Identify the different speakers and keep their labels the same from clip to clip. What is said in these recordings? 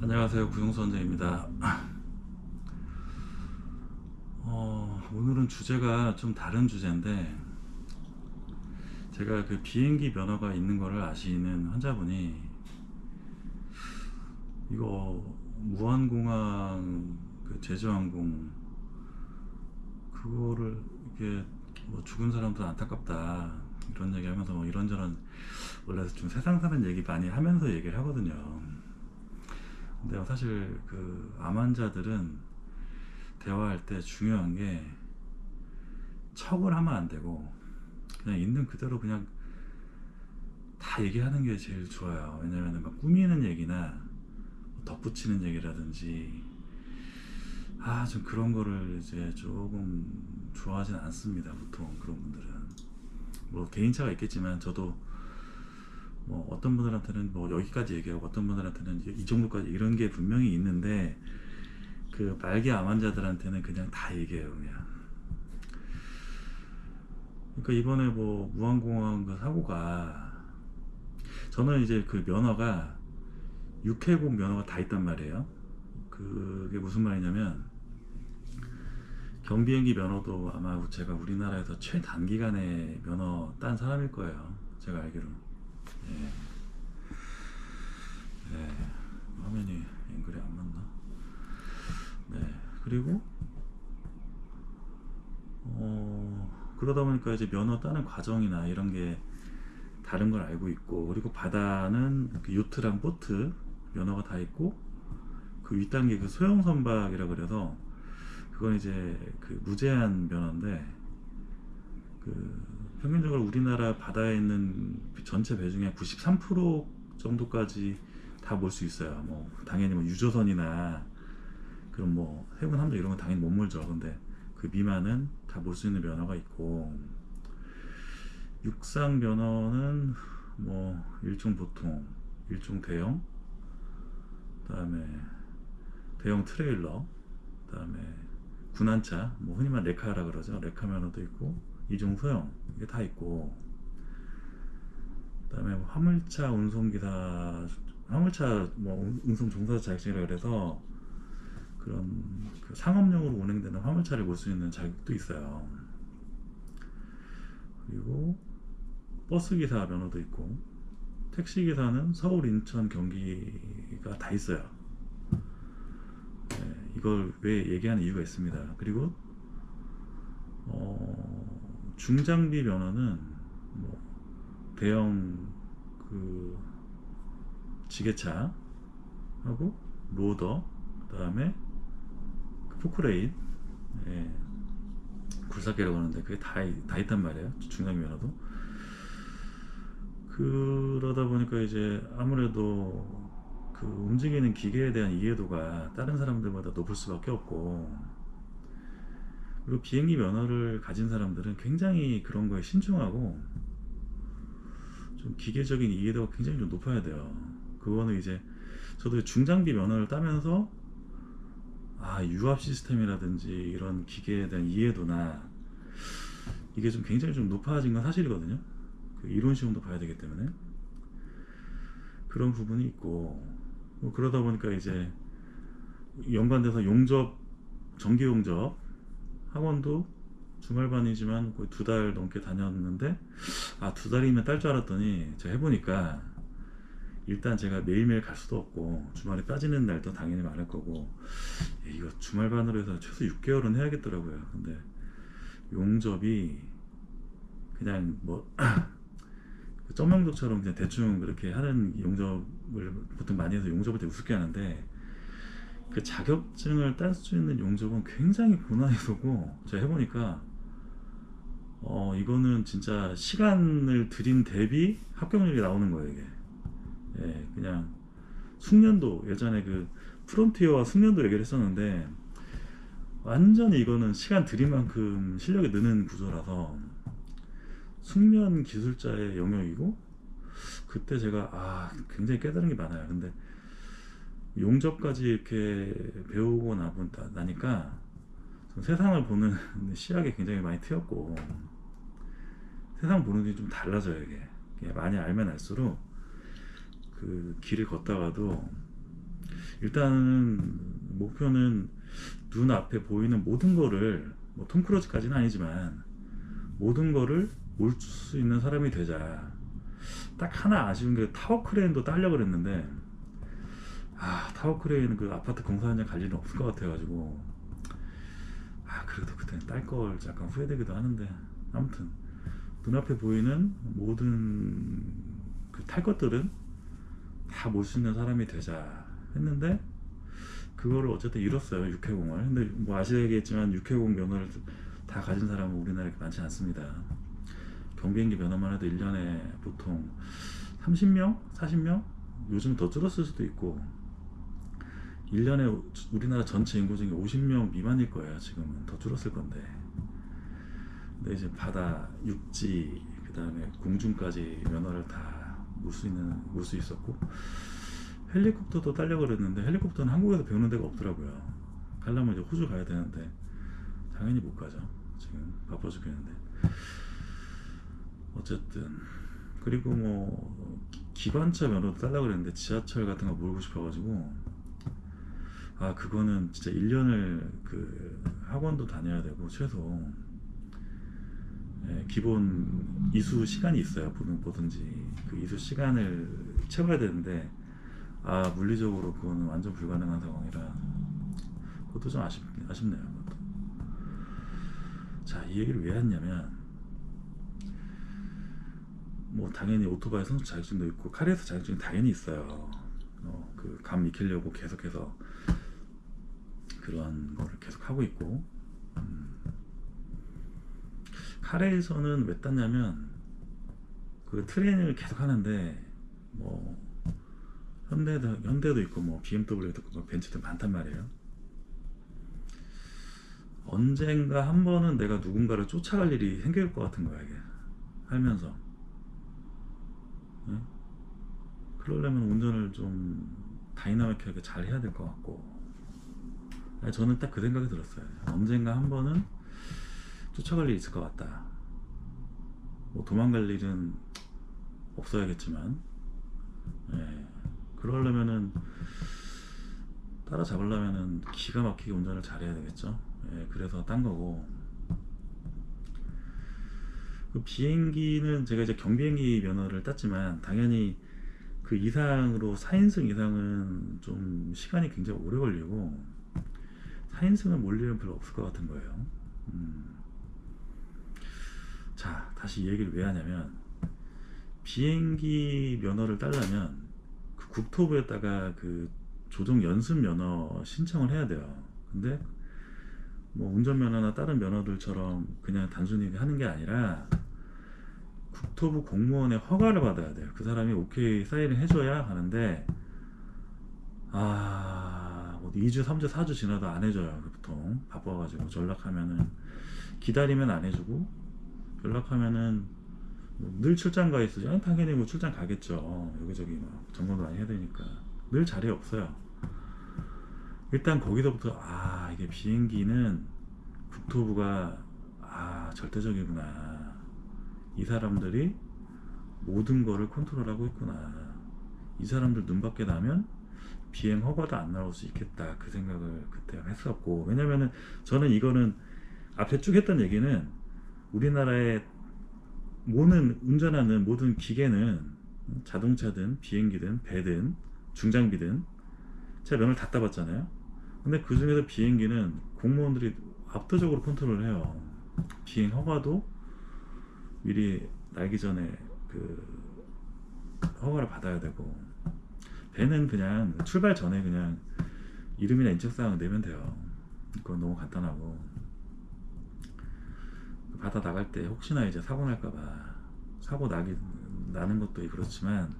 Speaker 1: 안녕하세요, 구용선생입니다. 오늘은 주제가 좀 다른 주제인데, 제가 그 비행기 면허가 있는 거를 아시는 환자분이 이거 무한공항 그 제주항공 그거를 이게 뭐 죽은 사람도 안타깝다 이런 얘기하면서 뭐 이런저런 원래 좀 세상 사는 얘기 많이 하면서 얘기를 하거든요. 근데 사실 그 암 환자들은 대화할 때 중요한 게 척을 하면 안 되고 그냥 있는 그대로 그냥 다 얘기하는 게 제일 좋아요. 왜냐면 막 꾸미는 얘기나 덧붙이는 얘기라든지 좀 그런 거를 이제 조금 좋아하진 않습니다. 보통 그런 분들은 뭐 개인차가 있겠지만 저도 뭐 어떤 분들한테는 뭐 여기까지 얘기하고 어떤 분들한테는 이 정도까지 이런 게 분명히 있는데 그 말기 암 환자들한테는 그냥 다 얘기해요. 그냥 그러니까 이번에 뭐 무한공항 그 사고가 저는 이제 그 면허가 6회국 면허가 다 있단 말이에요. 그게 무슨 말이냐면 경비행기 면허도 아마 제가 우리나라에서 최단기간에 면허 딴 사람일 거예요. 제가 알기로. 예. 네. 화면이 앵글이 안 맞나? 네. 그리고 그러다 보니까 이제 면허 따는 과정이나 이런 게 다른 걸 알고 있고, 그리고 바다는 그 요트랑 보트 면허가 다 있고, 그 윗단계 그 소형 선박이라 그래서 그건 이제 그 무제한 면허인데, 그 평균적으로 우리나라 바다에 있는 전체 배 중에 93% 정도까지 다 몰 수 있어요. 뭐 당연히 뭐 유조선이나 그런 뭐 해군 함정 이런 건 당연히 못 몰죠. 근데 그 미만은 다 몰 수 있는 면허가 있고, 육상 면허는 뭐 일종 보통, 일종 대형, 그다음에 대형 트레일러, 그다음에 군한차, 뭐 흔히 말 레카라 그러죠. 레카 면허도 있고, 이종 소형 이게 다 있고, 그다음에 뭐 화물차 운송기사, 화물차 뭐 운송 종사자 자격증이라 그래서 그런 그 상업용으로 운행되는 화물차를 몰 수 있는 자격도 있어요. 그리고 버스 기사 면허도 있고, 택시 기사는 서울, 인천, 경기가 다 있어요. 네, 이걸 왜 얘기하는 이유가 있습니다. 그리고 중장비 면허는 뭐 대형 그 지게차 하고 로더, 그다음에 그 포크레인, 예, 굴삭기라고 하는데 그게 다 있단 말이에요. 중장비 면허도. 그러다 보니까 이제 아무래도 그 움직이는 기계에 대한 이해도가 다른 사람들보다 높을 수밖에 없고, 그리고 비행기 면허를 가진 사람들은 굉장히 그런 거에 신중하고 좀 기계적인 이해도가 굉장히 좀 높아야 돼요. 그거는 이제 저도 중장비 면허를 따면서 유압 시스템이라든지 이런 기계에 대한 이해도나 이게 좀 굉장히 좀 높아진 건 사실이거든요. 그 이론 시험도 봐야 되기 때문에 그런 부분이 있고, 뭐 그러다 보니까 이제 연관돼서 용접, 정기 용접 학원도 주말반이지만 거의 2달 넘게 다녔는데, 2달이면 딸 줄 알았더니 제가 해보니까 일단 제가 매일매일 갈 수도 없고 주말에 빠지는 날도 당연히 많을 거고, 이거 주말반으로 해서 최소 6개월은 해야겠더라고요. 근데 용접이 그냥 뭐 점용접처럼 그냥 대충 그렇게 하는 용접을 보통 많이 해서 용접을 되게 우습게 하는데, 그 자격증을 딸 수 있는 용접은 굉장히 고난이도고, 제가 해보니까 이거는 진짜 시간을 들인 대비 합격률이 나오는 거예요 이게. 예, 그냥 숙련도, 예전에 그 프론티어와 숙련도 얘기를 했었는데 완전히 이거는 시간 들인 만큼 실력이 느는 구조라서 숙련 기술자의 영역이고, 그때 제가 굉장히 깨달은 게 많아요. 근데 용접까지 이렇게 배우고 나니까 세상을 보는 시야가 굉장히 많이 트였고, 세상 보는 게 좀 달라져요 이게 많이 알면 알수록 그 길을 걷다가도 일단은 목표는 눈앞에 보이는 모든 거를, 뭐 톰 크루즈까지는 아니지만 모든 거를 올 수 있는 사람이 되자. 딱 하나 아쉬운 게 타워 크레인도 따려고 그랬는데, 타워 크레인 그 아파트 공사 현장 갈 일은 없을 것 같아가지고, 그래도 그때는 딸 걸 약간 후회되기도 하는데, 아무튼 눈앞에 보이는 모든 그 탈 것들은 다 몰 수 있는 사람이 되자 했는데, 그거를 어쨌든 이뤘어요, 육해공을. 근데 뭐 아시겠지만 육해공 면허를 다 가진 사람은 우리나라에 많지 않습니다. 경비행기 면허만 해도 1년에 보통 30명? 40명? 요즘 더 줄었을 수도 있고, 1년에 우리나라 전체 인구 중에 50명 미만일 거예요. 지금은 더 줄었을 건데. 근데 이제 바다, 육지, 그 다음에 공중까지 면허를 다 물 수 있었고, 헬리콥터도 따려고 그랬는데 헬리콥터는 한국에서 배우는 데가 없더라고요. 가려면 이제 호주 가야 되는데 당연히 못 가죠. 지금 바빠 죽겠는데. 어쨌든 그리고 뭐 기관차 면허도 따려고 그랬는데 지하철 같은 거 몰고 싶어가지고, 그거는 진짜 1년을 그 학원도 다녀야 되고 최소, 기본 이수 시간이 있어요. 뭐든지 그 이수 시간을 채워야 되는데, 물리적으로 그거는 완전 불가능한 상황이라 그것도 좀 아쉽네요. 그것도. 자, 이 얘기를 왜 했냐면, 뭐 당연히 오토바이 선수 자격증도 있고 카레이서 자격증이 당연히 있어요. 그 감 익히려고 계속해서 그런 거를 계속 하고 있고, 카레에서는 왜 땄냐면 그 트레이닝을 계속 하는데, 뭐 현대도 있고 뭐 BMW도 있고 뭐 벤츠도 많단 말이에요. 언젠가 한 번은 내가 누군가를 쫓아갈 일이 생길 것 같은 거야, 이게 살면서. 예? 그러려면 운전을 좀 다이나믹하게 잘 해야 될 것 같고, 저는 딱 그 생각이 들었어요. 언젠가 한 번은 쫓아갈 일이 있을 것 같다. 뭐 도망갈 일은 없어야겠지만, 그러려면은 따라잡으려면은 기가 막히게 운전을 잘해야 되겠죠. 그래서 딴 거고, 그 비행기는 제가 이제 경비행기 면허를 땄지만 당연히 그 이상으로 4인승 이상은 좀 시간이 굉장히 오래 걸리고, 4인승은 몰 일은 별로 없을 것 같은 거예요. 자, 다시 이 얘기를 왜 하냐면, 비행기 면허를 따려면 그 국토부에다가 그 조종 연습 면허 신청을 해야 돼요. 근데 뭐 운전면허나 다른 면허들처럼 그냥 단순히 하는 게 아니라 국토부 공무원의 허가를 받아야 돼요. 그 사람이 오케이 사인을 해줘야 하는데, 뭐 2주, 3주, 4주 지나도 안 해줘요. 보통 바빠가지고 연락하면은 기다리면 안 해주고, 연락하면은 늘 출장 가 있어요. 당연히 뭐 출장 가겠죠. 여기저기 막 점검도 많이 해야 되니까 늘 자리에 없어요. 일단 거기서부터 이게 비행기는 국토부가 절대적이구나. 이 사람들이 모든 거를 컨트롤하고 있구나. 이 사람들 눈 밖에 나면 비행 허가도 안 나올 수 있겠다. 그 생각을 그때 했었고, 왜냐면은 저는 이거는 앞에 쭉 했던 얘기는, 우리나라의 운전하는 모든 기계는 자동차든 비행기든 배든 중장비든 제가 면허를 다 따봤잖아요. 근데 그 중에서 비행기는 공무원들이 압도적으로 컨트롤을 해요. 비행 허가도 미리 날기 전에 그 허가를 받아야 되고, 배는 그냥 출발 전에 그냥 이름이나 인적사항 내면 돼요. 그건 너무 간단하고, 바다 나갈 때 혹시나 이제 사고 날까봐, 나는 것도 그렇지만,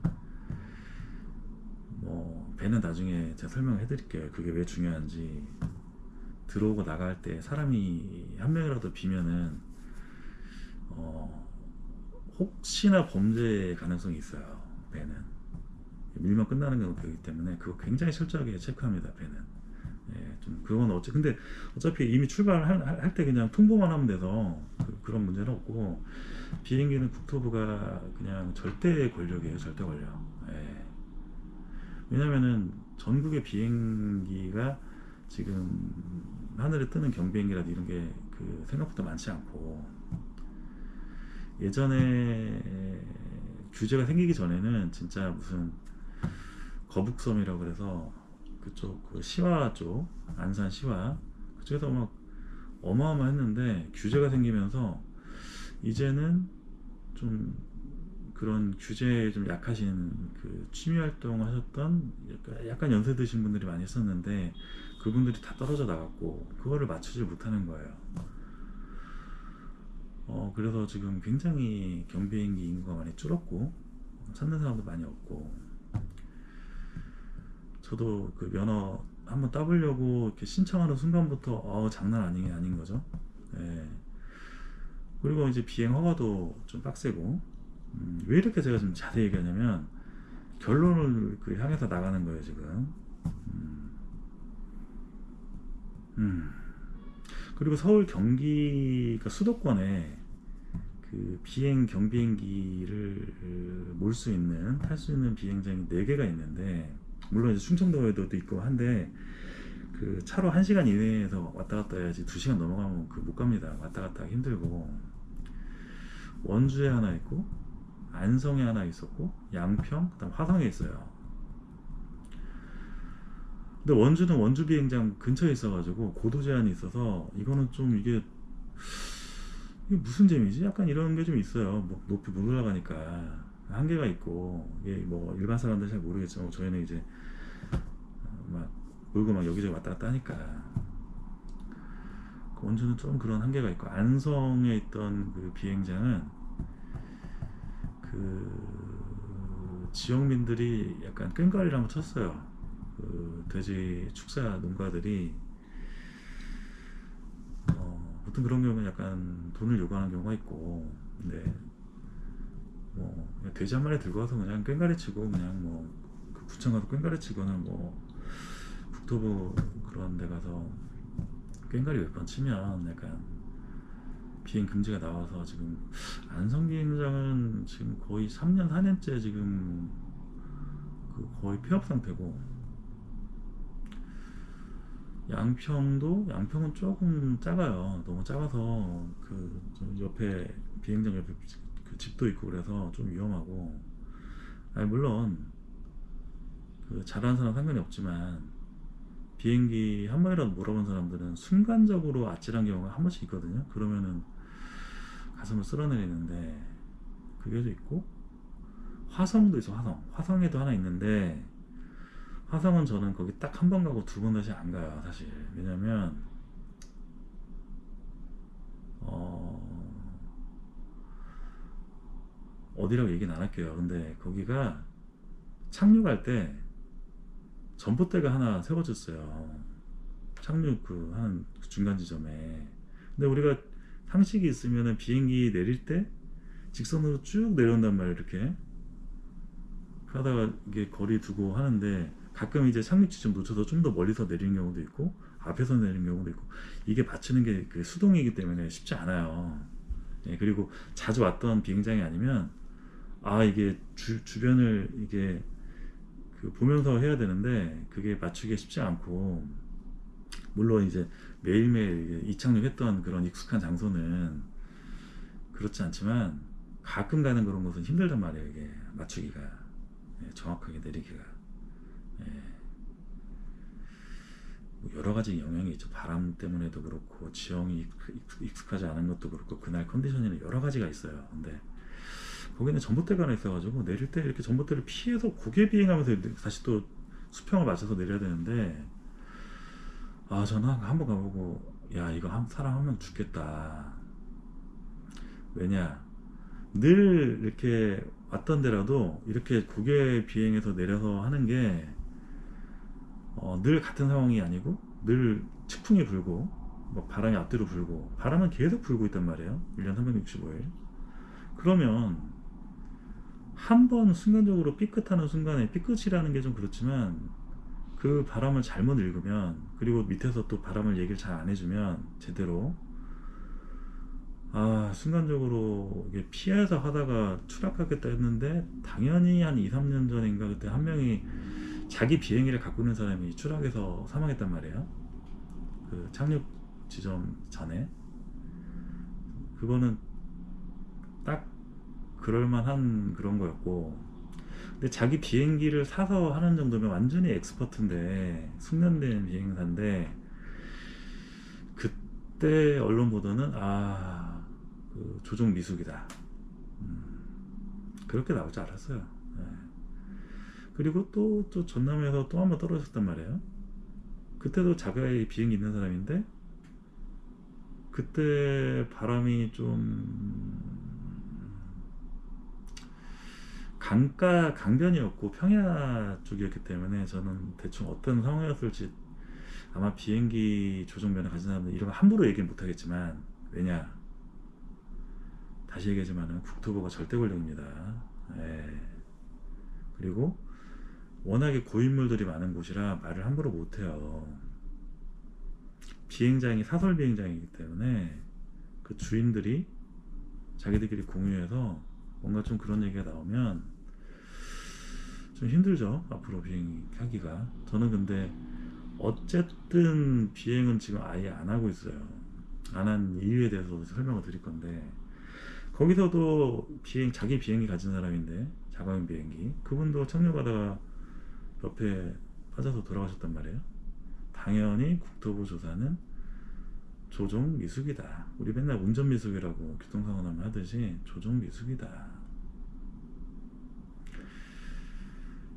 Speaker 1: 뭐 배는 나중에 제가 설명해 드릴게요. 그게 왜 중요한지. 들어오고 나갈 때 사람이 한 명이라도 비면은 혹시나 범죄 가능성이 있어요. 배는 밀면 끝나는 거기 때문에 그거 굉장히 철저하게 체크합니다. 배는. 좀 그건 근데 어차피 이미 출발할 때 그냥 통보만 하면 돼서 그런 문제는 없고, 비행기는 국토부가 그냥 절대 권력이에요. 절대 권력. 왜냐면은 전국의 비행기가 지금 하늘에 뜨는 경비행기라도 이런 게 그 생각보다 많지 않고, 예전에 규제가 생기기 전에는 진짜 무슨 거북섬이라고 그래서 그쪽 그 시와 쪽, 안산 시와 그쪽에서 막 어마어마했는데, 규제가 생기면서 이제는 좀 그런 규제에 좀 약하신 그 취미 활동 하셨던 약간 연세 드신 분들이 많이 있었는데, 그분들이 다 떨어져 나갔고 그거를 맞추지 못하는 거예요. 그래서 지금 굉장히 경비행기 인구가 많이 줄었고 찾는 사람도 많이 없고, 저도 그 면허 한번 따보려고 이렇게 신청하는 순간부터 장난 아닌 거죠. 예. 그리고 이제 비행 허가도 좀 빡세고, 왜 이렇게 제가 좀 자세히 얘기하냐면 결론을 그 향해서 나가는 거예요 지금. 음. 그리고 서울 경기가 수도권에 그 비행 경비행기를 몰 수 있는, 탈 수 있는 비행장이 4개가 있는데, 물론 이제 충청도에도 있고 한데, 그 차로 1시간 이내에서 왔다 갔다 해야지 2시간 넘어가면 그 못 갑니다. 왔다 갔다 하기 힘들고, 원주에 하나 있고 안성에 하나 있었고 양평, 그다음 화성에 있어요. 근데 원주는 원주 비행장 근처에 있어가지고 고도 제한이 있어서, 이거는 좀 이게 무슨 재미지? 약간 이런 게 좀 있어요. 뭐 높이 못 올라가니까 한계가 있고, 이게 뭐 일반 사람들 잘 모르겠지만 저희는 이제 막 몰고 막 여기저기 왔다 갔다 하니까, 그 원주는 좀 그런 한계가 있고, 안성에 있던 그 비행장은 그 지역민들이 약간 끈가리를 한번 쳤어요. 그 돼지 축사 농가들이 보통 그런 경우는 약간 돈을 요구하는 경우가 있고, 근데 뭐 그냥 돼지 한 마리 들고 와서 그냥 꽹가리 치고, 그냥 뭐그 구청 가서 꽹가리 치거나, 뭐 국토부 그런 데 가서 꽹가리 몇 번 치면 약간 비행 금지가 나와서, 지금 안성 비행장은 지금 거의 3년 4년째 지금 그 거의 폐업 상태고, 양평은 조금 작아요. 너무 작아서 그 옆에 비행장 옆에 그 집도 있고 그래서 좀 위험하고, 아니 물론 그 잘하는 사람 상관이 없지만 비행기 한 번이라도 몰아본 사람들은 순간적으로 아찔한 경우가 한 번씩 있거든요. 그러면은 가슴을 쓸어내리는데, 그게 좀 있고, 화성도 있어. 화성에도 하나 있는데, 화성은 저는 거기 딱 한 번 가고 2번 다시 안 가요 사실. 왜냐면 어디라고 얘기는 안 할게요. 근데 거기가 착륙할 때 전봇대가 하나 세워졌어요. 착륙 그 하는 그 중간 지점에. 근데 우리가 상식이 있으면은 비행기 내릴 때 직선으로 쭉 내려온단 말이에요. 이렇게 하다가 이게 거리 두고 하는데, 가끔 이제 착륙 지점 놓쳐서 좀 더 멀리서 내리는 경우도 있고 앞에서 내리는 경우도 있고, 이게 받치는 게 그 수동이기 때문에 쉽지 않아요. 예, 그리고 자주 왔던 비행장이 아니면 이게 주변을 이게 그 보면서 해야 되는데, 그게 맞추기가 쉽지 않고, 물론 이제 매일매일 이착륙했던 그런 익숙한 장소는 그렇지 않지만 가끔 가는 그런 곳은 힘들단 말이에요. 이게 맞추기가, 정확하게 내리기가. 예. 뭐 여러 가지 영향이 있죠. 바람 때문에도 그렇고, 지형이 익숙하지 않은 것도 그렇고, 그날 컨디션에는 여러 가지가 있어요. 근데 거기는 전봇대가 하나 있어가지고 내릴 때 이렇게 전봇대를 피해서 고개 비행하면서 다시 또 수평을 맞춰서 내려야 되는데, 저는 한번 가보고, 야 이거 사람 한 명 죽겠다. 왜냐, 늘 이렇게 왔던 데라도 이렇게 고개 비행해서 내려서 하는 게 늘 같은 상황이 아니고, 늘 측풍이 불고 뭐 바람이 앞뒤로 불고, 바람은 계속 불고 있단 말이에요. 1년 365일. 그러면 한 번 순간적으로 삐끗하는 순간에, 삐끗이라는 게 좀 그렇지만 그 바람을 잘못 읽으면, 그리고 밑에서 또 바람을 얘기를 잘 안 해주면 제대로, 순간적으로 이게 피해서 하다가 추락하겠다 했는데, 당연히 한 2, 3년 전인가 그때 한 명이 자기 비행기를 갖고 있는 사람이 추락해서 사망했단 말이에요. 그 착륙 지점 전에. 그거는 딱 그럴만한 그런 거였고, 근데 자기 비행기를 사서 하는 정도면 완전히 엑스퍼트인데, 숙련된 비행사인데, 그때 언론 보도는 그 조종 미숙이다, 그렇게 나올 줄 알았어요. 네. 그리고 또 전남에서 또 한 번 떨어졌단 말이에요. 그때도 자가의 비행기 있는 사람인데, 그때 바람이 좀 강변이었고 평야 쪽이었기 때문에 저는 대충 어떤 상황이었을지, 아마 비행기 조종면허 가진 사람들 이런 거 함부로 얘기는 못하겠지만, 왜냐, 다시 얘기하지만은 국토부가 절대 권력입니다. 예. 그리고 워낙에 고인물들이 많은 곳이라 말을 함부로 못해요. 비행장이 사설 비행장이기 때문에 그 주인들이 자기들끼리 공유해서 뭔가 좀 그런 얘기가 나오면 좀 힘들죠, 앞으로 비행하기가. 저는 근데 어쨌든 비행은 지금 아예 안 하고 있어요. 안 한 이유에 대해서 설명을 드릴 건데, 거기서도 자기 비행기 가진 사람인데, 자가용 비행기, 그분도 착륙하다가 옆에 빠져서 돌아가셨단 말이에요. 당연히 국토부 조사는 조종 미숙이다. 우리 맨날 운전 미숙이라고 교통사고 나면 하듯이 조종 미숙이다.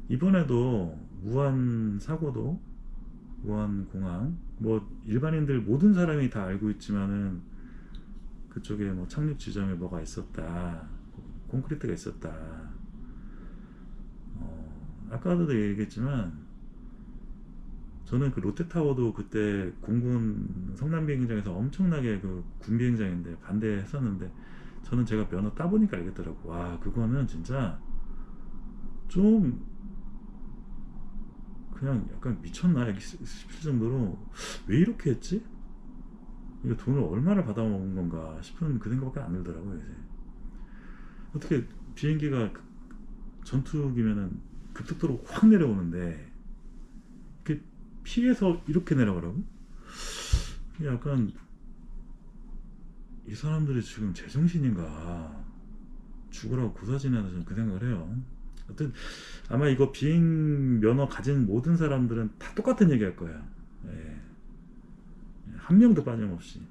Speaker 1: 이번에도 무안 사고도, 무안 공항, 뭐 일반인들 모든 사람이 다 알고 있지만은 그쪽에 뭐 착륙 지점에 뭐가 있었다, 콘크리트가 있었다. 아까도 얘기했지만 저는 그 롯데타워도 그때 공군 성남 비행장에서 엄청나게 그 군 비행장인데 반대했었는데, 저는 제가 면허 따보니까 알겠더라고. 와, 그거는 진짜 좀 그냥 약간 미쳤나 싶을 정도로, 왜 이렇게 했지? 이거 돈을 얼마나 받아먹은 건가 싶은 그 생각밖에 안 들더라고요. 이제 어떻게 비행기가 전투기면은 급속도로 확 내려오는데 이렇게 피해서 이렇게 내려가라고? 약간 이 사람들이 지금 제정신인가, 죽으라고 고사지내나, 저는 그 생각을 해요. 어떤 아마 이거 비행 면허 가진 모든 사람들은 다 똑같은 얘기 할 거야. 예. 한 명도 빠짐없이.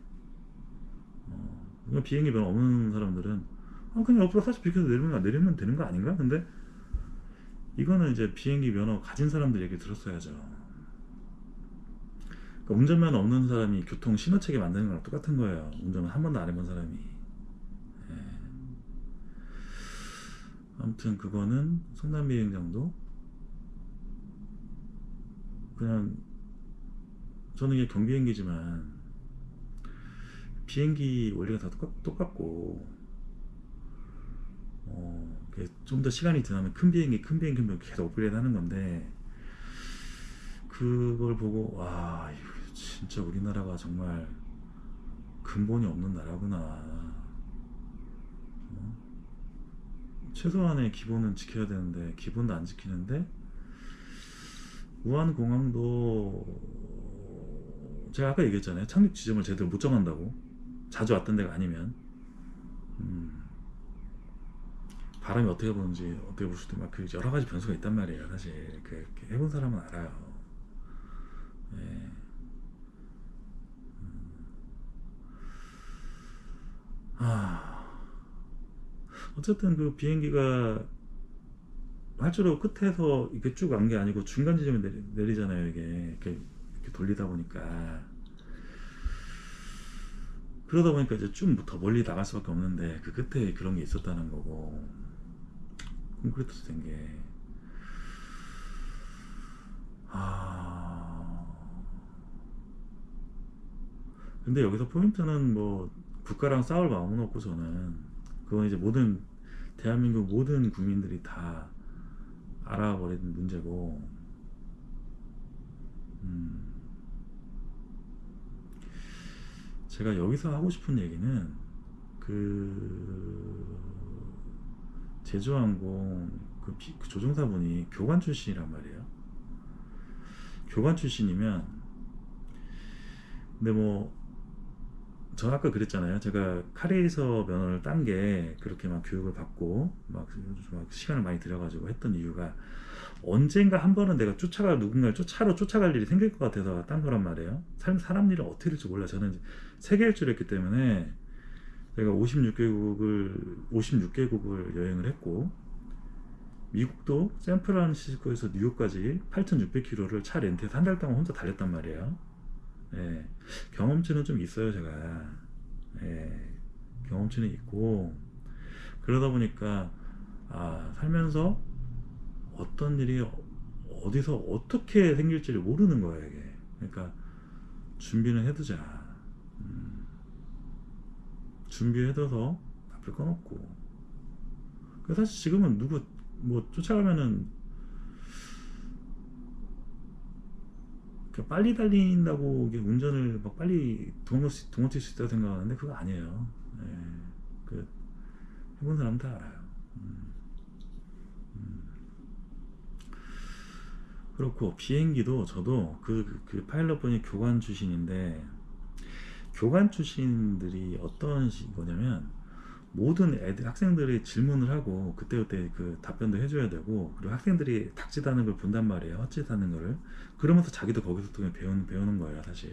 Speaker 1: 비행기 면허 없는 사람들은 그냥 옆으로 살짝 비켜서 내리면 되는 거 아닌가? 근데 이거는 이제 비행기 면허 가진 사람들 얘기 들었어야죠. 그러니까 운전면허 없는 사람이 교통 신호체계 만드는 거랑 똑같은 거예요. 운전을 한 번도 안 해본 사람이. 예. 아무튼 그거는 성남 비행장도 그냥, 저는 이게 경비행기지만 비행기 원리가 다 똑같고, 좀 더 시간이 지나면 큰 비행기 계속 업그레이드 하는 건데, 그걸 보고 와, 이거 진짜 우리나라가 정말 근본이 없는 나라구나. 최소한의 기본은 지켜야 되는데 기본도 안 지키는데, 우한공항도 제가 아까 얘기했잖아요. 착륙 지점을 제대로 못 정한다고. 자주 왔던 데가 아니면. 바람이 어떻게 부는지 어떻게 불 수도, 막 그 여러 가지 변수가 있단 말이에요. 사실 그 해본 사람은 알아요. 예. 어쨌든 그 비행기가 활주로 끝에서 이렇게 쭉 간 게 아니고 중간 지점에 내리잖아요. 이게 이렇게 돌리다 보니까, 그러다 보니까 이제 좀 더 멀리 나갈 수밖에 없는데, 그 끝에 그런 게 있었다는 거고, 콘크리트 된 게. 근데 여기서 포인트는 뭐 국가랑 싸울 마음은 없고, 저는 그건 이제 대한민국 모든 국민들이 다 알아버린 문제고, 제가 여기서 하고 싶은 얘기는, 그 제주항공 그 조종사분이 교관 출신이란 말이에요. 교관 출신이면, 근데 뭐 저 아까 그랬잖아요. 제가 카레이서 면허를 딴 게 그렇게 막 교육을 받고 막 시간을 많이 들여가지고 했던 이유가, 언젠가 한 번은 내가 누군가를 차로 쫓아갈 일이 생길 것 같아서 딴 거란 말이에요. 사람 일은 어떻게 될지 몰라. 저는 세계 일주를 했기 때문에 제가 56개국을 여행을 했고, 미국도 샌프란시스코에서 뉴욕까지 8,600km를 차 렌트해서 한 달 동안 혼자 달렸단 말이에요. 예, 경험치는 좀 있어요, 제가. 예, 경험치는 있고, 그러다 보니까, 살면서 어떤 일이 어디서 어떻게 생길지를 모르는 거예요, 이게. 그러니까, 준비는 해두자. 준비해둬서 나쁠 건 없고. 그래서 사실 지금은 뭐 쫓아가면은, 빨리 달린다고 이게 운전을 막 빨리 도망칠 수 있다고 생각하는데 그거 아니에요. 예, 그 해본 사람 다 알아요. 그렇고 비행기도 저도 그 파일럿분이 교관 출신인데, 교관 출신들이 어떤 거냐면, 모든 학생들이 질문을 하고 그때그때 그 답변도 해줘야 되고, 그리고 학생들이 닥치다는 걸 본단 말이에요. 헛짓하는 거를. 그러면서 자기도 거기서 또 배우는 거예요, 사실.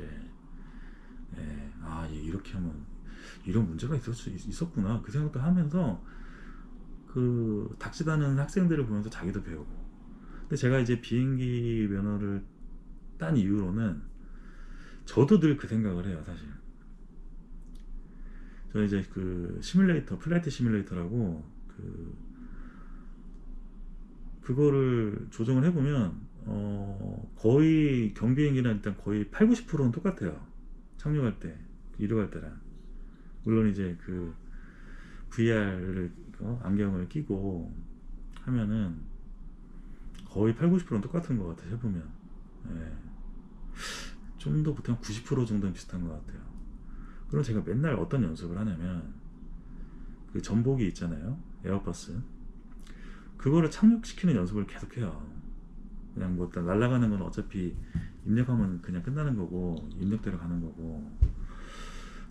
Speaker 1: 예, 이렇게 하면 이런 문제가 있었구나 그 생각도 하면서, 그 닥치다는 학생들을 보면서 자기도 배우고. 근데 제가 이제 비행기 면허를 딴 이후로는 저도 늘 그 생각을 해요, 사실. 저 이제 그 플라이트 시뮬레이터라고, 그거를 조정을 해보면, 거의 경비행기랑 일단 거의 8, 90%는 똑같아요. 착륙할 때, 이륙할 때랑. 물론 이제 그 VR을, 안경을 끼고 하면은 거의 8, 90%는 똑같은 것 같아요, 해보면. 예. 좀 더 보통 90% 정도는 비슷한 것 같아요. 그럼 제가 맨날 어떤 연습을 하냐면, 그 전복이 있잖아요, 에어버스. 그거를 착륙시키는 연습을 계속 해요. 그냥 뭐 날아가는 건 어차피 입력하면 그냥 끝나는 거고, 입력대로 가는 거고,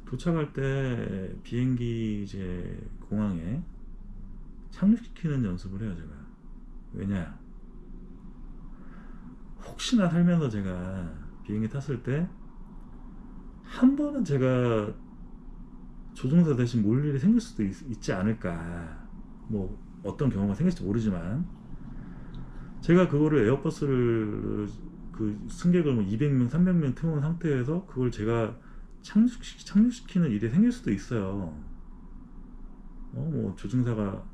Speaker 1: 도착할 때 비행기 이제 공항에 착륙시키는 연습을 해요, 제가. 왜냐, 혹시나 살면서 제가 비행기 탔을 때 한 번은 제가 조종사 대신 몰 일이 생길 수도 있지 않을까. 뭐 어떤 경우가 생길지 모르지만, 제가 그거를 에어버스를 그 승객을 뭐 200명, 300명 태운 상태에서 그걸 제가 착륙시키는 일이 생길 수도 있어요. 뭐 조종사가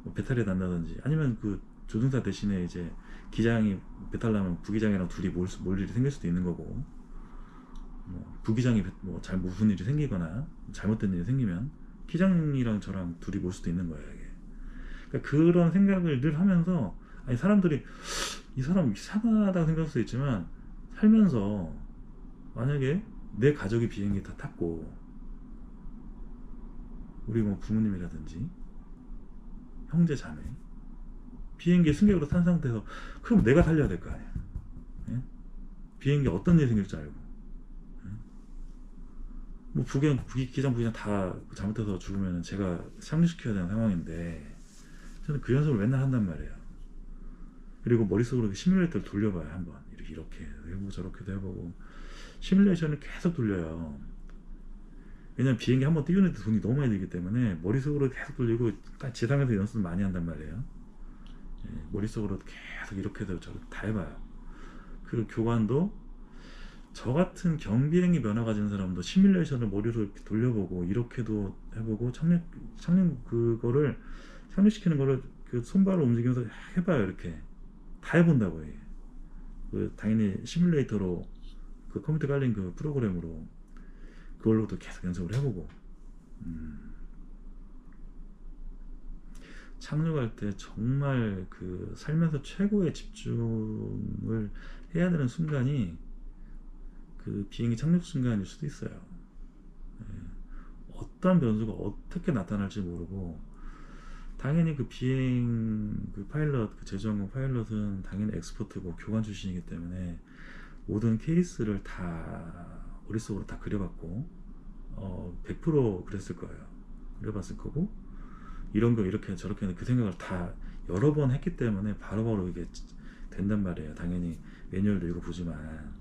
Speaker 1: 뭐 배탈이 난다든지, 아니면 그 조종사 대신에 이제 기장이 배탈 나면 부기장이랑 둘이 몰 일이 생길 수도 있는 거고, 뭐 부기장이 무슨 일이 생기거나 잘못된 일이 생기면 기장이랑 저랑 둘이 몰 수도 있는 거예요, 이게. 그러니까 그런 생각을 늘 하면서, 사람들이 이 사람 이상하다고 생각할 수도 있지만, 살면서 만약에 내 가족이 비행기 다 탔고, 우리 뭐 부모님이라든지 형제 자매 비행기에 승객으로 탄 상태에서, 그럼 내가 살려야 될 거 아니야. 예? 비행기 어떤 일이 생길지 알고, 뭐 기장 부기장 다 잘못해서 죽으면 제가 착륙시켜야 되는 상황인데, 저는 그 연습을 맨날 한단 말이에요. 그리고 머릿속으로 시뮬레이터를 돌려봐요, 한번. 이렇게 해보고 저렇게도 해보고, 시뮬레이션을 계속 돌려요. 왜냐면 비행기 한번 띄우는데 돈이 너무 많이 들기 때문에 머릿속으로 계속 돌리고, 지상에서 연습을 많이 한단 말이에요. 머릿속으로 계속 이렇게도 저렇게 다 해봐요. 그 교관도, 저 같은 경비행기 면허 가진 사람도 시뮬레이션을 머리로 이렇게 돌려보고, 이렇게도 해보고, 그거를 착륙시키는 거를 그 손발을 움직이면서 해봐요. 이렇게 다 해본다고 해. 당연히 시뮬레이터로, 그 컴퓨터 깔린 그 프로그램으로 그걸로도 계속 연습을 해보고. 착륙할 때 정말 그 살면서 최고의 집중을 해야 되는 순간이 그 비행기 착륙 순간일 수도 있어요. 어떤 변수가 어떻게 나타날지 모르고, 당연히 그 파일럿, 그 제주항공 파일럿은 당연히 엑스퍼트고 교관 출신이기 때문에 모든 케이스를 다 머릿속으로 다 그려봤고 100% 그랬을 거예요. 그려봤을 거고 이런 거 이렇게 저렇게 하는 그 생각을 다 여러 번 했기 때문에 바로바로 이게 된단 말이에요. 당연히 매뉴얼도 읽어보지만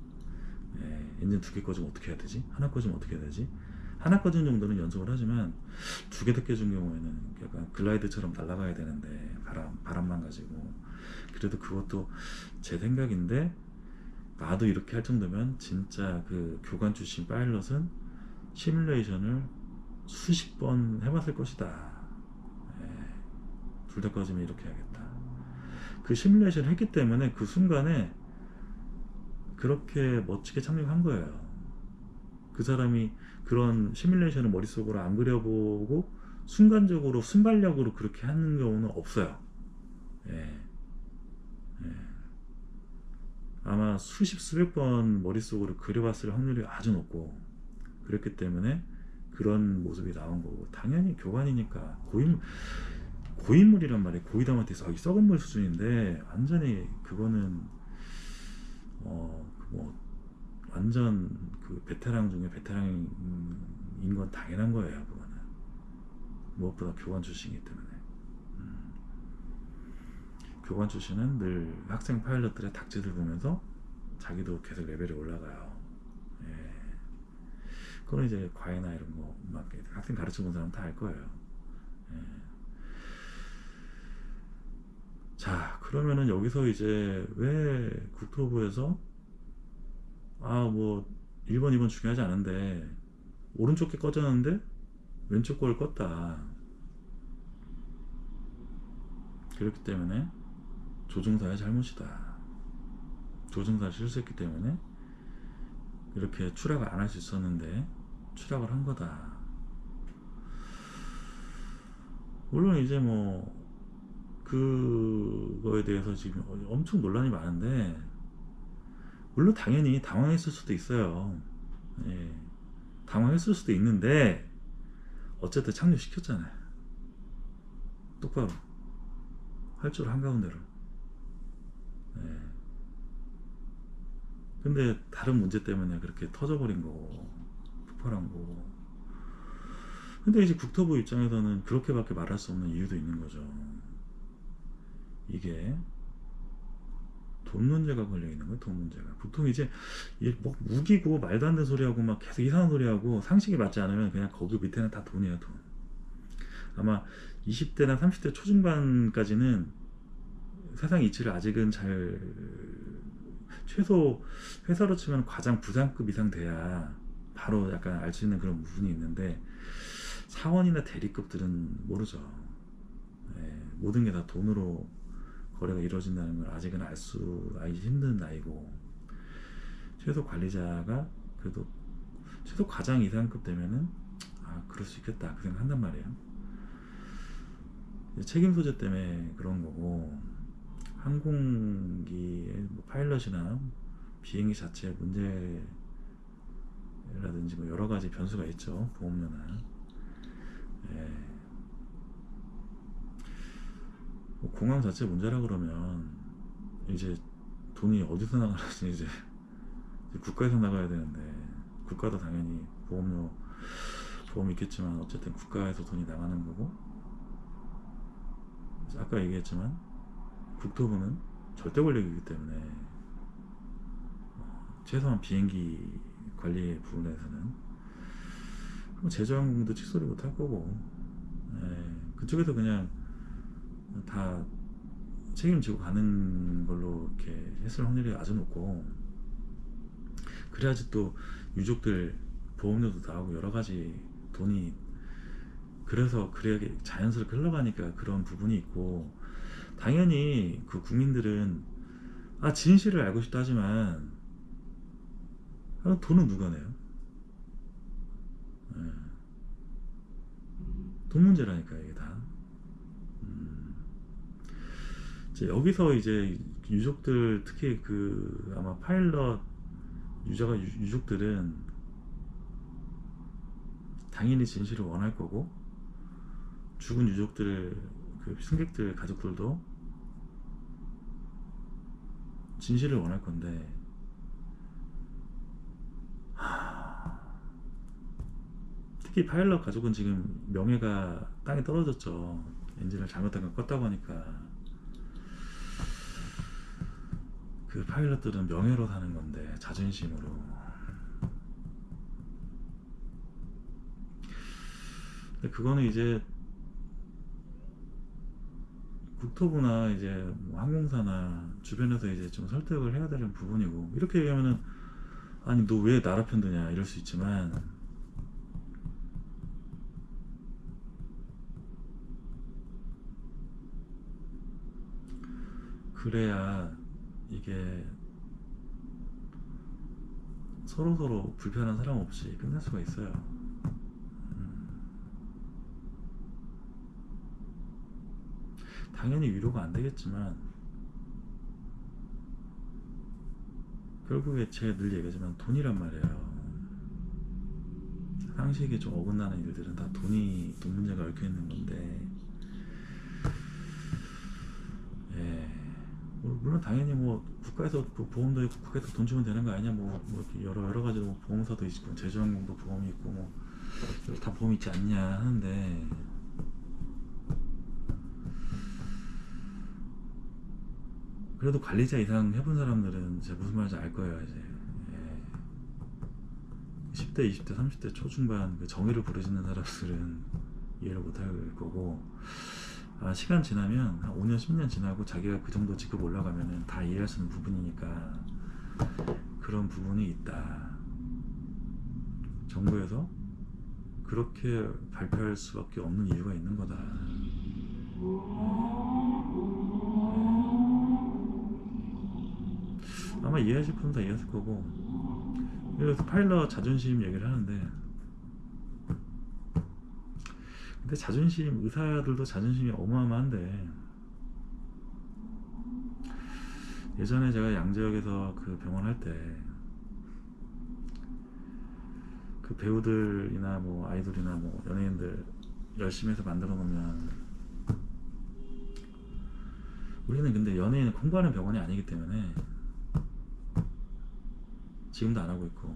Speaker 1: 엔진 2개 꺼지면 어떻게 해야 되지? 하나 꺼지면 어떻게 해야 되지? 하나 꺼진 정도는 연습을 하지만 2개 다 깨진 경우에는 약간 글라이드처럼 날아가야 되는데 바람만 가지고 그래도 그것도 제 생각인데 나도 이렇게 할 정도면 진짜 그 교관 출신 파일럿은 시뮬레이션을 수십 번 해봤을 것이다. 둘 다 꺼지면 이렇게 해야겠다. 그 시뮬레이션을 했기 때문에 그 순간에 그렇게 멋지게 착륙한 거예요. 그 사람이 그런 시뮬레이션을 머릿속으로 안 그려보고 순간적으로 순발력으로 그렇게 하는 경우는 없어요. 예. 아마 수백 번 머릿속으로 그려봤을 확률이 아주 높고 그랬기 때문에 그런 모습이 나온 거고 당연히 교관이니까 고인물이란 말이에요. 고이담한테서 썩은 물 수준인데 완전히 그거는 뭐 완전 그 베테랑 중에 베테랑인 건 당연한 거예요. 그거는 무엇보다 교관 출신이기 때문에 교관 출신은 늘 학생 파일럿들의 닥지를 보면서 자기도 계속 레벨이 올라가요. 그건 이제 과외나 이런 거 막 학생 가르쳐 본 사람 다 알 거예요. 자, 그러면은 여기서 이제 왜 국토부에서 뭐 1번, 2번 중요하지 않은데 오른쪽 게 꺼졌는데 왼쪽 걸 껐다. 그렇기 때문에 조종사의 잘못이다. 조종사가 실수했기 때문에 이렇게 추락을 안 할 수 있었는데 추락을 한 거다. 물론 이제 뭐 그거에 대해서 지금 엄청 논란이 많은데 물론 당연히 당황했을 수도 있어요. 당황했을 수도 있는데 어쨌든 착륙시켰잖아요. 똑바로 활주로 한가운데로. 근데 다른 문제 때문에 그렇게 터져버린 거고 폭발한 거고. 근데 이제 국토부 입장에서는 그렇게밖에 말할 수 없는 이유도 있는 거죠. 이게 돈 문제가 걸려 있는 거예요. 돈 문제가. 보통 이제 뭐 무기고 말도 안 되는 소리하고 막 계속 이상한 소리하고 상식이 맞지 않으면 그냥 거기 밑에는 다 돈이에요. 돈. 아마 20대나 30대 초중반까지는 세상 이치를 아직은 잘 최소 회사로 치면 과장 부장급 이상 돼야 바로 약간 알 수 있는 그런 부분이 있는데 사원이나 대리급들은 모르죠. 모든 게 다 돈으로 거래가 이루어진다는 걸 아직은 알기 힘든 나이고 최소 관리자가 그래도 최소 과장 이상급 되면은 그럴 수 있겠다 그 생각한단 말이에요. 책임 소재 때문에 그런 거고 항공기의 뭐 파일럿이나 비행기 자체 문제라든지 뭐 여러 가지 변수가 있죠. 보험료나 뭐 공항 자체 문제라 그러면 이제 돈이 어디서 나가는지 이제 국가에서 나가야 되는데 국가도 당연히 보험 있겠지만 어쨌든 국가에서 돈이 나가는 거고 아까 얘기했지만 국토부는 절대 권력이기 때문에 최소한 비행기 관리 부분에서는 제주항공도 취소를 못 할 거고 그쪽에서 그냥 다 책임지고 가는 걸로 이렇게 했을 확률이 아주 높고 그래야지 또 유족들 보험료도 나오고 여러 가지 돈이 그래야 자연스럽게 흘러가니까 그런 부분이 있고 당연히 그 국민들은 진실을 알고 싶다 하지만 돈은 누가 내요? 돈 문제라니까 이게 다. 여기서 이제 유족들 특히 그 아마 파일럿 유족들은 당연히 진실을 원할 거고 죽은 유족들 그 승객들 가족들도 진실을 원할 건데 특히 파일럿 가족은 지금 명예가 땅에 떨어졌죠. 엔진을 잘못하면 껐다고 하니까. 그 파일럿들은 명예로 사는 건데, 자존심으로. 근데 그거는 이제 국토부나 이제 뭐 항공사나 주변에서 이제 좀 설득을 해야 되는 부분이고, 이렇게 얘기하면은 아니 너 왜 나라 편드냐 이럴 수 있지만, 그래야 이게 서로서로 불편한 사람 없이 끝날 수가 있어요. 당연히 위로가 안 되겠지만, 결국에 제가 늘 얘기하지만 돈이란 말이에요. 상식에 좀 어긋나는 일들은 다 돈 문제가 얽혀 있는 건데, 예. 물론 당연히 뭐 국가에서 보험도 있고 국가에서 돈 주면 되는 거 아니냐, 뭐 여러 가지 뭐 보험사도 있고 제주항공도 보험이 있고 뭐 다 보험 있지 않냐 하는데, 그래도 관리자 이상 해본 사람들은 이제 무슨 말인지 알 거예요. 이제 예. 10대, 20대, 30대 초중반 그 정의를 부르짖는 사람들은 이해를 못할 거고, 시간 지나면 한 5년, 10년 지나고 자기가 그 정도 직급 올라가면은 다 이해할 수 있는 부분이니까, 그런 부분이 있다. 정부에서 그렇게 발표할 수밖에 없는 이유가 있는 거다. 아마 이해하실 분은 다 이해했을 거고. 그래서 파일럿 자존심 얘기를 하는데, 근데 자존심, 의사들도 자존심이 어마어마한데, 예전에 제가 양재역에서 그 병원 할 때 그 배우들이나 뭐 아이돌이나 뭐 연예인들 열심히 해서 만들어 놓으면, 우리는 근데 연예인을 공부하는 병원이 아니기 때문에 지금도 안 하고 있고,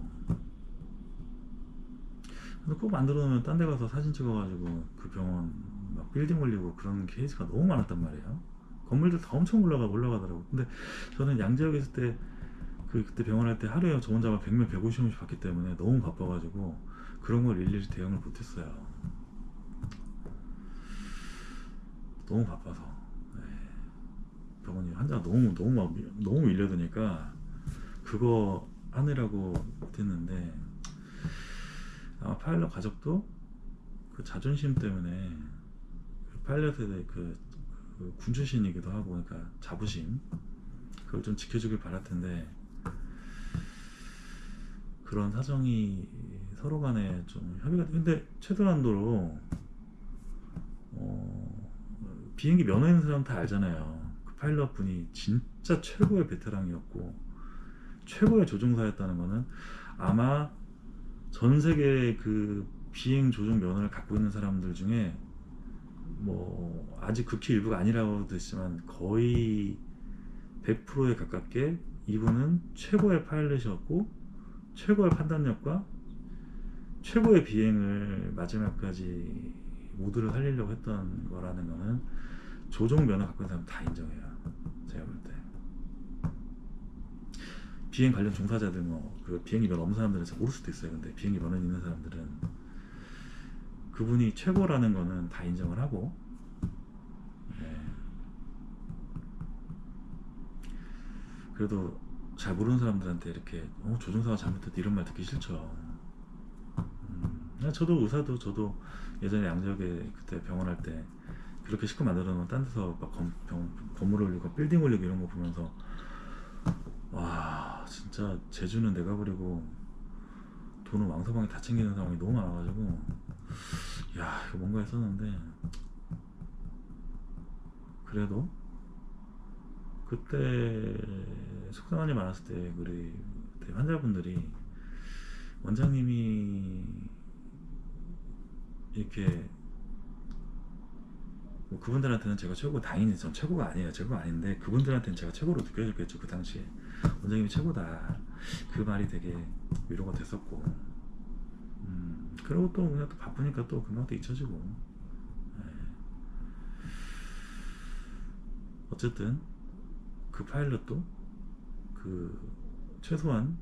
Speaker 1: 근데 꼭 만들어 놓으면 딴 데 가서 사진 찍어가지고 그 병원 막 빌딩 올리고 그런 케이스가 너무 많았단 말이에요. 건물들 다 엄청 올라가더라고. 근데 저는 양재역에 있을 때, 그때 병원 할 때 하루에 저 혼자 막 100명, 150명씩 봤기 때문에 너무 바빠가지고 그런 걸 일일이 대응을 못했어요. 너무 바빠서. 네. 병원이 환자가 너무 밀려드니까 그거 하느라고 못했는데, 아마 파일럿 가족도 그 자존심 때문에, 그 파일럿에 대해 그 군출신이기도 하고, 그러니까 자부심, 그걸 좀 지켜주길 바랄 텐데, 그런 사정이 서로 간에 좀 협의가. 근데 최소한도로 비행기 면허 있는 사람 다 알잖아요. 그 파일럿 분이 진짜 최고의 베테랑이었고 최고의 조종사였다는 거는, 아마 전 세계 그 비행 조종 면허를 갖고 있는 사람들 중에 뭐 아직 극히 일부가 아니라고도 했지만 거의 100%에 가깝게 이분은 최고의 파일럿이었고, 최고의 판단력과 최고의 비행을 마지막까지 모두를 살리려고 했던 거라는 거는 조종 면허 갖고 있는 사람 다 인정해요. 제가 볼 때 비행 관련 종사자들, 뭐 그 비행기 면허 없는 사람들은 잘 모를 수도 있어요. 근데 비행기 면허 있는 사람들은 그분이 최고라는 거는 다 인정을 하고, 네. 그래도 잘 모르는 사람들한테 이렇게 조종사가 잘못했다 이런 말 듣기 싫죠. 저도 의사도, 저도 예전에 양재역에 그때 병원 할 때 그렇게 시커 만들어 놓은 딴 데서 막 건물 올리고 빌딩 올리고 이런 거 보면서, 와 진짜 제주는 내가 버리고 돈은 왕서방이 다 챙기는 상황이 너무 많아가지고, 야 이거 뭔가 했었는데, 그래도 그때 속상한 일 많았을 때 우리 환자분들이, 원장님이 이렇게 뭐 그분들한테는 제가 최고, 당연히 전 최고가 아니에요. 최고가 아닌데 그분들한테는 제가 최고로 느껴졌겠죠. 그 당시에 원장님이 최고다, 그 말이 되게 위로가 됐었고, 그리고 또 그냥 또 바쁘니까 또 금방 또 잊혀지고. 예. 어쨌든 그 파일럿도 그 최소한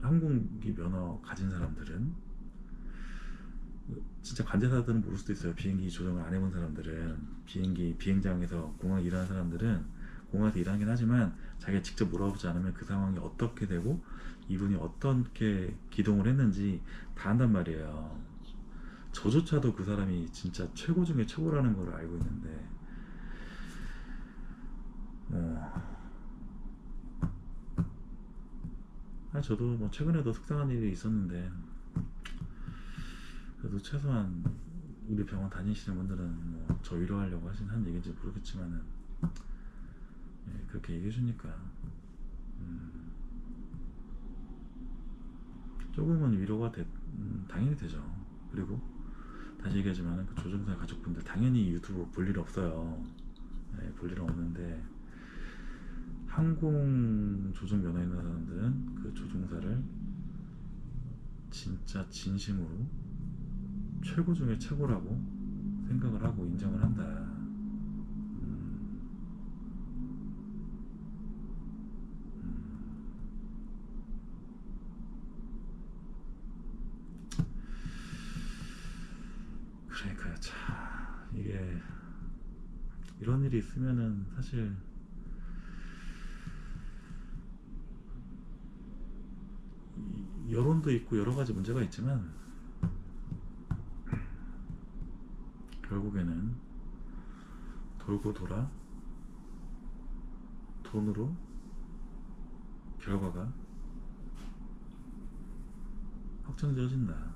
Speaker 1: 항공기 면허 가진 사람들은, 진짜 관제사들은 모를 수도 있어요. 비행기 조정을 안 해본 사람들은, 비행장에서 공항에 일하는 사람들은 공항에서 일하긴 하지만 자기가 직접 물어보지 않으면 그 상황이 어떻게 되고 이분이 어떻게 기동을 했는지 다 안단 말이에요. 저조차도 그 사람이 진짜 최고 중에 최고라는 걸 알고 있는데, 어, 저도 뭐 최근에도 속상한 일이 있었는데, 그래도 최소한 우리 병원 다니시는 분들은 뭐 저 위로하려고 한 얘기인지 모르겠지만은, 예, 그렇게 얘기해 주니까 조금은 위로가 당연히 되죠. 그리고 다시 얘기하지만 그 조종사 가족분들 당연히 유튜브 볼 일 없어요. 네, 볼 일은 없는데, 항공 조종 면허 있는 사람들은 그 조종사를 진짜 진심으로 최고 중에 최고라고 생각을 하고 인정을 한다. 그러니까요. 참 이게 이런 일이 있으면은 사실 여론도 있고 여러 가지 문제가 있지만, 결국에는 돌고 돌아 돈으로 결과가 확정지어진다.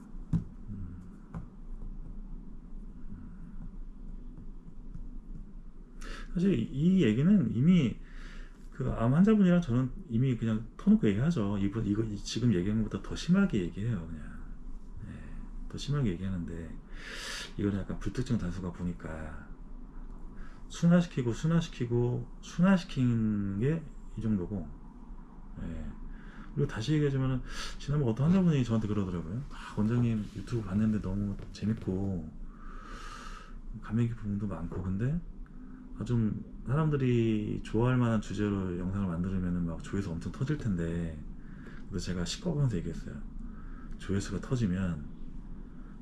Speaker 1: 사실 이 얘기는 이미 그 암 환자분이랑 저는 이미 그냥 터놓고 얘기하죠. 이거 지금 얘기하는 것보다 더 심하게 얘기해요. 그냥 네, 더 심하게 얘기하는데, 이거는 약간 불특정 다수가 보니까 순화시킨 게 이 정도고. 예. 그리고 다시 얘기하자면은, 지난번 어떤 환자분이 저한테 그러더라고요. 원장님 유튜브 봤는데 너무 재밌고 감명 깊은 부분도 많고, 근데 좀 사람들이 좋아할 만한 주제로 영상을 만들면은 막 조회수 엄청 터질 텐데. 그래서 제가 시꺼먼서 얘기했어요. 조회수가 터지면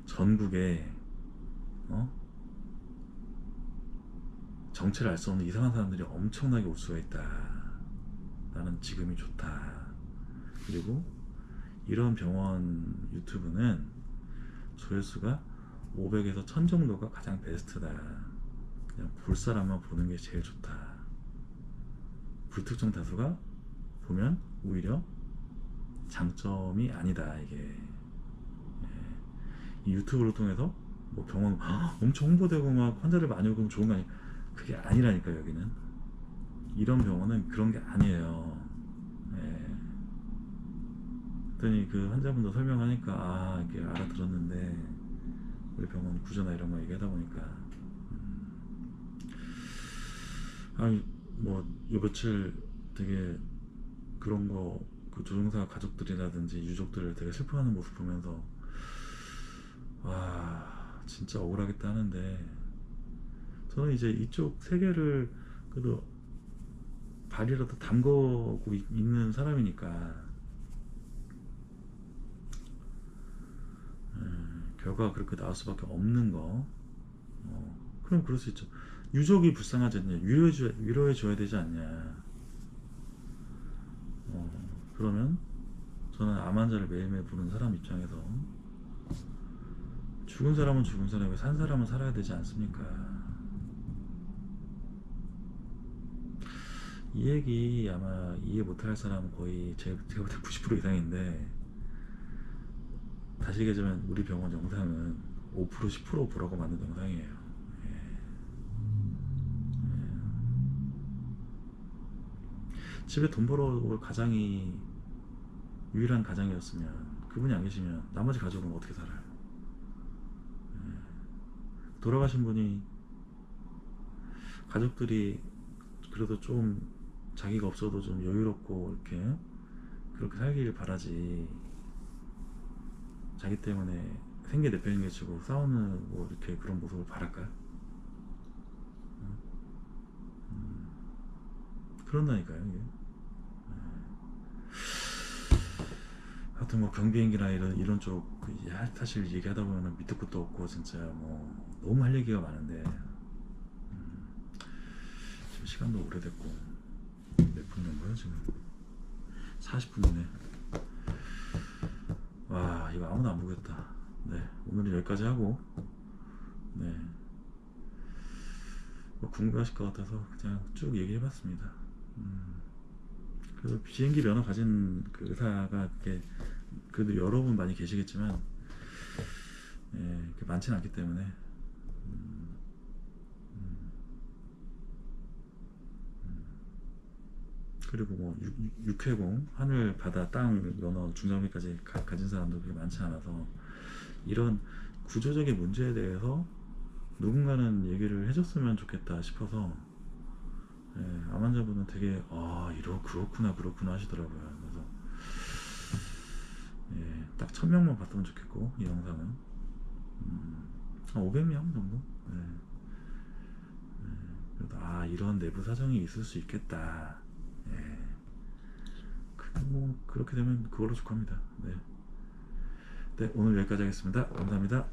Speaker 1: 전국에 어? 정체를 알 수 없는 이상한 사람들이 엄청나게 올 수가 있다. 나는 지금이 좋다. 그리고 이런 병원 유튜브는 조회수가 500에서 1000 정도가 가장 베스트다. 그냥 볼 사람만 보는 게 제일 좋다. 불특정 다수가 보면 오히려 장점이 아니다. 이게 이 유튜브를 통해서 뭐 병원 엄청 홍보되고 막 환자들 많이 오고 좋은 거 아니야. 그게 아니라니까. 여기는 이런 병원은 그런 게 아니에요. 예. 그랬더니 그 환자분도 설명하니까 이렇게 알아들었는데, 우리 병원 구조나 이런 거 얘기하다 보니까 아니 뭐 요 며칠 되게 그런 거, 그 조종사 가족들이라든지 유족들을 되게 슬퍼하는 모습 보면서 와 진짜 억울하겠다 하는데, 저는 이제 이쪽 세계를 그래도 발이라도 담그고 있는 사람이니까, 결과가 그렇게 나올 수밖에 없는 거. 그럼 그럴 수 있죠. 유족이 불쌍하지 않냐, 위로해 줘야 되지 않냐. 그러면 저는 암 환자를 매일매일 보는 사람 입장에서, 죽은 사람은 죽은 사람이고 산 사람은 살아야 되지 않습니까? 이 얘기 아마 이해 못할 사람은 거의 제가 볼 때 90% 이상인데, 다시 얘기하자면 우리 병원 영상은 5% 10% 보라고 만든 영상이에요. 예. 집에 돈 벌어올 가장이 유일한 가장이었으면, 그분이 안 계시면 나머지 가족은 어떻게 살아요? 돌아가신 분이, 가족들이 그래도 좀 자기가 없어도 좀 여유롭고 이렇게 그렇게 살길 바라지. 자기 때문에 생계 내팽개치고 싸우는 뭐 이렇게 그런 모습을 바랄까요? 그런다니까요 이게. 하여튼 뭐 경비행기나 이런 쪽 사실 얘기하다 보면 밑도 끝도 없고 진짜 뭐 너무 할 얘기가 많은데 지금 시간도 오래됐고 몇 분 정도요 지금? 40분이네. 와 이거 아무도 안 보겠다. 네 오늘은 여기까지 하고 네 뭐 궁금하실 것 같아서 그냥 쭉 얘기해봤습니다. 그래서 비행기 면허 가진 그 의사가 이렇게 그래도 여러 분 많이 계시겠지만 예, 그렇게 많지는 않기 때문에 그리고 뭐 육해공 하늘 바다 땅 면허 중장비까지 가진 사람도 그렇게 많지 않아서 이런 구조적인 문제에 대해서 누군가는 얘기를 해줬으면 좋겠다 싶어서 예, 암 환자분은 되게 그렇구나 하시더라고요. 그래서 예, 딱 1000명만 봤으면 좋겠고 이 영상은 한 500명 정도. 예, 그래도 이런 내부 사정이 있을 수 있겠다. 예, 뭐 그렇게 되면 그걸로 족합니다. 네, 네 오늘 여기까지 하겠습니다. 감사합니다.